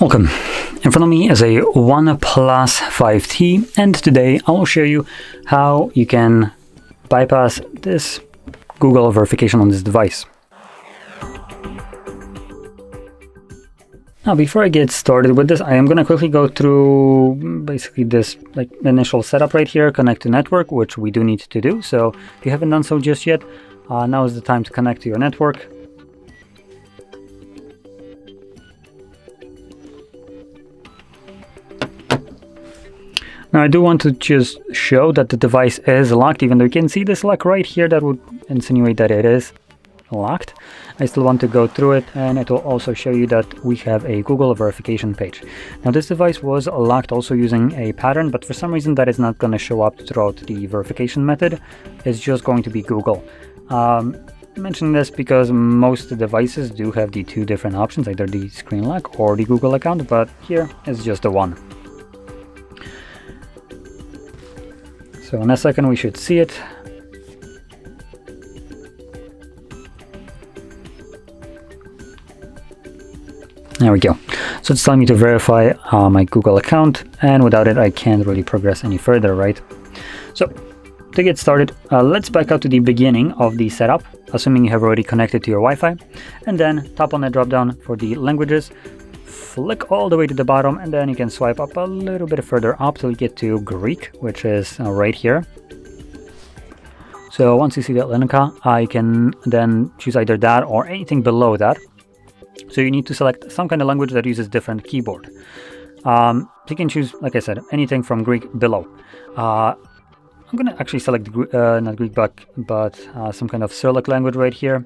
Welcome. In front of me is a OnePlus 5T, and today I will show you how you can bypass this Google verification on this device. Now, before I get started with this, I am going to quickly go through basically this initial setup right here, connect to network, which we do need to do. So if you haven't done so just yet, now is the time to connect to your network. Now, I do want to just show that the device is locked, even though you can see this lock right here that would insinuate that it is locked. I still want to go through it, and it will also show you that we have a Google verification page. Now, this device was locked also using a pattern, but for some reason that is not going to show up throughout the verification method. It's just going to be Google. I'm mentioning this because most devices do have the two different options, either the screen lock or the Google account, but here is just the one. So in a second we should see it. There we go. So it's telling me to verify my Google account, and without it I can't really progress any further, right? So to get started, let's back out to the beginning of the setup, assuming you have already connected to your Wi-Fi, and then tap on the drop down for the languages. Flick all the way to the bottom, and then you can swipe up a little bit further up till you get to Greek, which is right here. So once you see that Linka, you can then choose either that or anything below that. So you need to select some kind of language that uses different keyboard. So you can choose, like I said, anything from Greek below. I'm going to actually select not Greek, but some kind of Cyrillic language right here.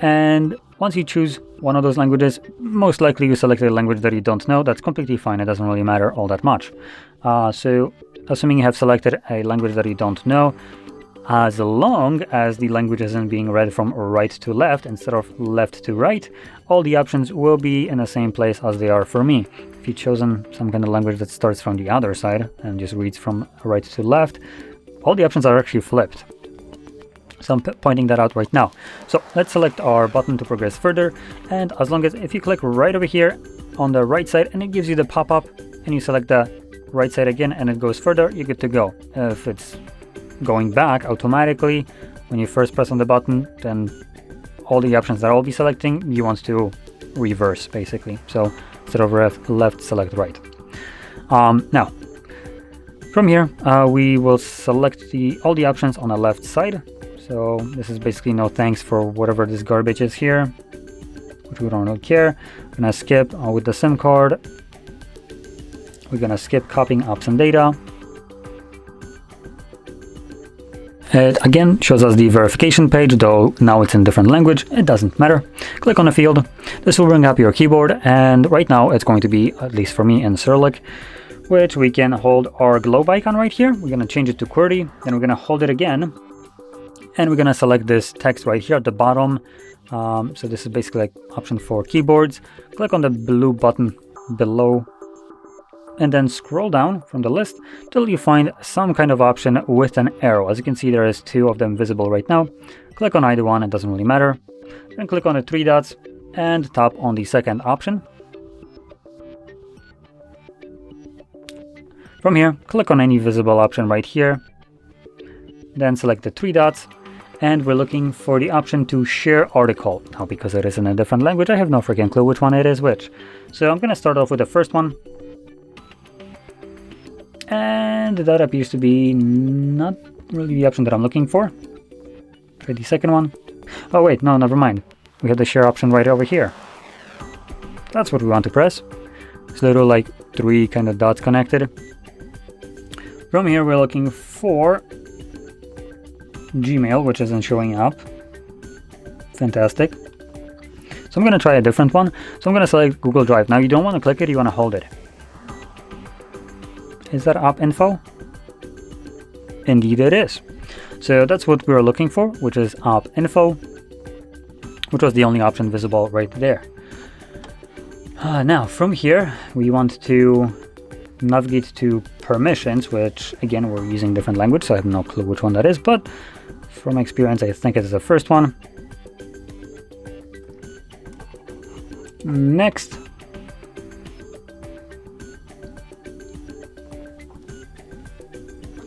And once you choose one of those languages, most likely you selected a language that you don't know. That's completely fine. It doesn't really matter all that much. So assuming you have selected a language that you don't know, as long as the language isn't being read from right to left instead of left to right, all the options will be in the same place as they are for me. If you've chosen some kind of language that starts from the other side and just reads from right to left, all the options are actually flipped. So I'm pointing that out right now. So let's select our button to progress further, and as long as if you click right over here on the right side and it gives you the pop-up, and you select the right side again and it goes further, you're good to go. If it's going back automatically when you first press on the button, then all the options that I'll be selecting you want to reverse basically. So instead of left, select right. Now from here we will select all the options on the left side. So this is basically no thanks for whatever this garbage is here, which we don't really care. We're gonna skip with the SIM card. We're gonna skip copying apps and data. It again shows us the verification page, though now it's in different language. It doesn't matter. Click on a field. This will bring up your keyboard, and right now it's going to be, at least for me, in Cyrillic, which we can hold our globe icon right here. We're gonna change it to QWERTY, then we're gonna hold it again. And we're going to select this text right here at the bottom. So this is basically like option for keyboards. Click on the blue button below and then scroll down from the list till you find some kind of option with an arrow. As you can see, there is two of them visible right now. Click on either one, it doesn't really matter. Then click on the three dots and tap on the second option. From here, click on any visible option right here. Then select the three dots. And we're looking for the option to share article. Now, because it is in a different language, I have no freaking clue which one it is which. So I'm going to start off with the first one. And that appears to be not really the option that I'm looking for. Try the second one. Oh wait, no, never mind. We have the share option right over here. That's what we want to press. It's little like three kind of dots connected. From here, we're looking for Gmail, which isn't showing up. Fantastic. So I'm going to try a different one. So I'm going to select Google Drive. Now you don't want to click it, you want to hold it. Is that app info? Indeed it is. So that's what we're looking for, which is app info, which was the only option visible right there. Now from here we want to navigate to permissions, which again we're using different language, so I have no clue which one that is, but from experience I think it is the first one. Next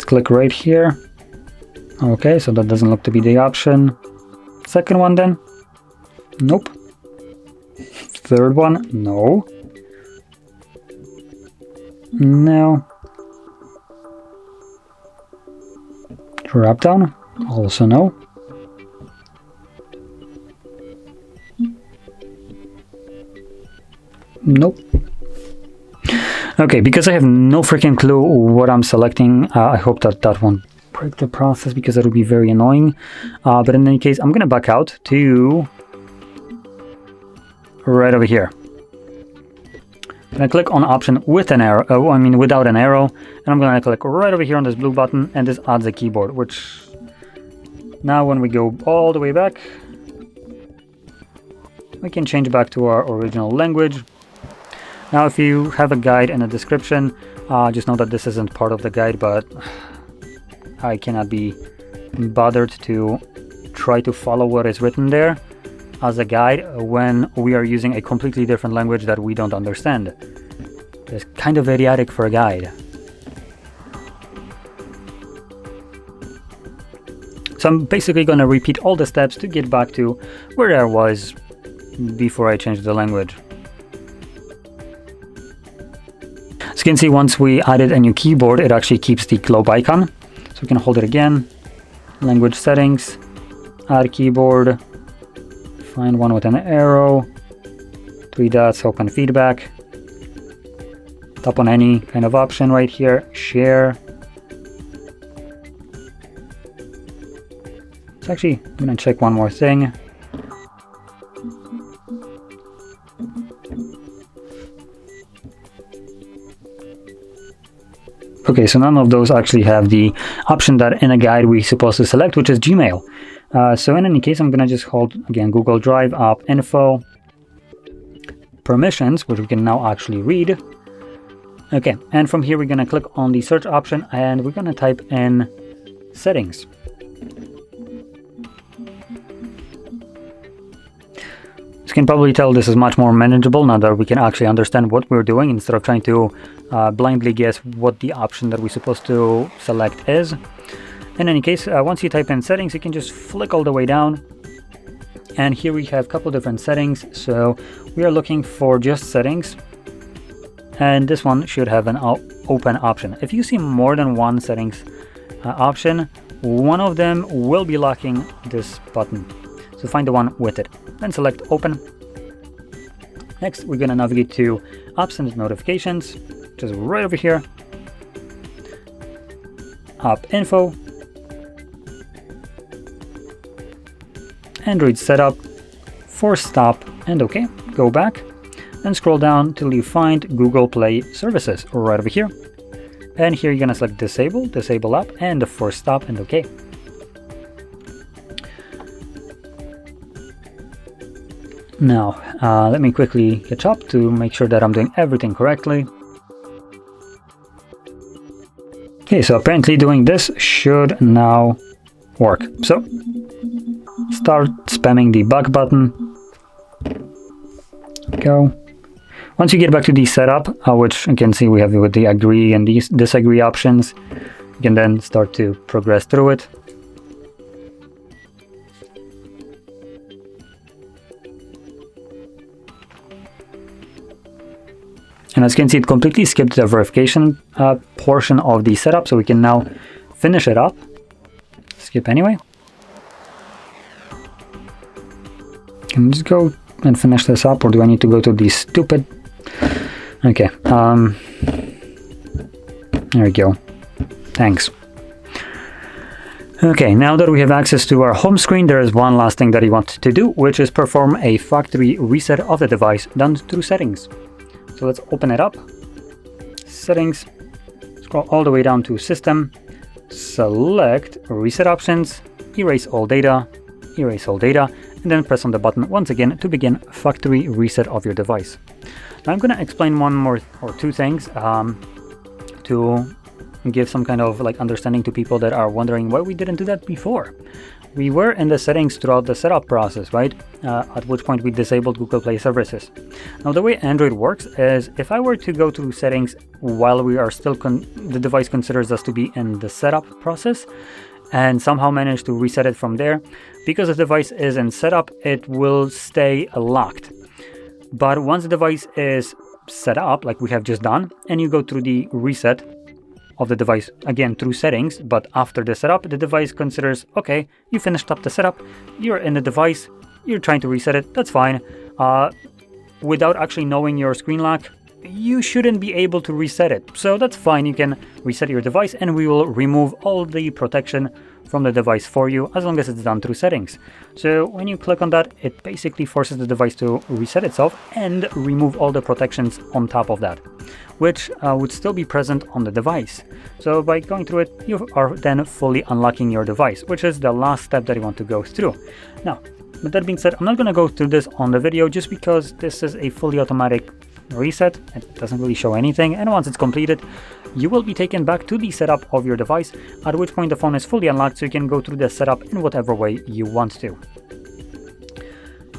Let's click right here. Okay, so that doesn't look to be the option. Second one then? Nope. Third one? No. No. Drop down? Also no. Nope. Okay, because I have no freaking clue what I'm selecting, I hope that won't break the process, because that would be very annoying. But in any case, I'm gonna back out to right over here. I'm gonna click on option with an arrow, without an arrow, and I'm gonna click right over here on this blue button, and this adds a keyboard, which now when we go all the way back, we can change back to our original language. Now, if you have a guide and a description, just know that this isn't part of the guide, but I cannot be bothered to try to follow what is written there as a guide when we are using a completely different language that we don't understand. It's kind of idiotic for a guide. So I'm basically going to repeat all the steps to get back to where I was before I changed the language. As you can see, once we added a new keyboard, it actually keeps the globe icon. So we can hold it again, language settings, add keyboard, find one with an arrow, 3 dots, open feedback, tap on any kind of option right here, share. So actually, I'm gonna check one more thing. Okay, so none of those actually have the option that in a guide we're supposed to select, which is Gmail. So in any case, I'm gonna just hold again Google Drive, app info, permissions, which we can now actually read. Okay, and from here we're gonna click on the search option and we're gonna type in settings. As you can probably tell, this is much more manageable now that we can actually understand what we're doing instead of trying to blindly guess what the option that we're supposed to select is. In any case, once you type in settings, you can just flick all the way down. And here we have a couple different settings. So we are looking for just settings. And this one should have an open option. If you see more than one settings option, one of them will be locking this button. So find the one with it, then select open. Next, we're gonna navigate to apps and notifications, which is right over here. App info, Android setup, force stop, and okay. Go back and scroll down till you find Google Play services right over here. And here you're gonna select disable app, and the force stop, and okay. Now, let me quickly catch up to make sure that I'm doing everything correctly. Okay, so apparently doing this should now work. So, start spamming the back button. Go. Once you get back to the setup, which you can see we have with the agree and these disagree options, you can then start to progress through it. And as you can see, it completely skipped the verification portion of the setup, so we can now finish it up. Skip anyway. Can we just go and finish this up, or do I need to go to the stupid... Okay, there we go. Thanks. Okay, now that we have access to our home screen, there is one last thing that you want to do, which is perform a factory reset of the device done through settings. So let's open it up. Settings, scroll all the way down to System, select Reset Options, erase all data, and then press on the button once again to begin factory reset of your device. Now I'm going to explain one more or two things to give some kind of like understanding to people that are wondering why we didn't do that before. we were in the settings throughout the setup process, right? At which point we disabled Google Play services. Now, the way Android works is if I were to go to settings while we are still, the device considers us to be in the setup process, and somehow manage to reset it from there, because the device is in setup, it will stay locked. But once the device is set up, like we have just done, and you go through the reset of the device again through settings, but after the setup, the device considers, okay, you finished up the setup, you're in the device, you're trying to reset it, that's fine. Without actually knowing your screen lock, you shouldn't be able to reset it. So that's fine, you can reset your device and we will remove all the protection from the device for you as long as it's done through settings. So when you click on that, it basically forces the device to reset itself and remove all the protections on top of that, which would still be present on the device. So by going through it, you are then fully unlocking your device, which is the last step that you want to go through. Now, with that being said, I'm not going to go through this on the video just because this is a fully automatic reset. It doesn't really show anything, and once it's completed, you will be taken back to the setup of your device, at which point the phone is fully unlocked, so you can go through the setup in whatever way you want to.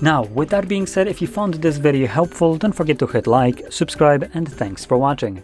Now, with that being said, if you found this video helpful, don't forget to hit like, subscribe, and thanks for watching.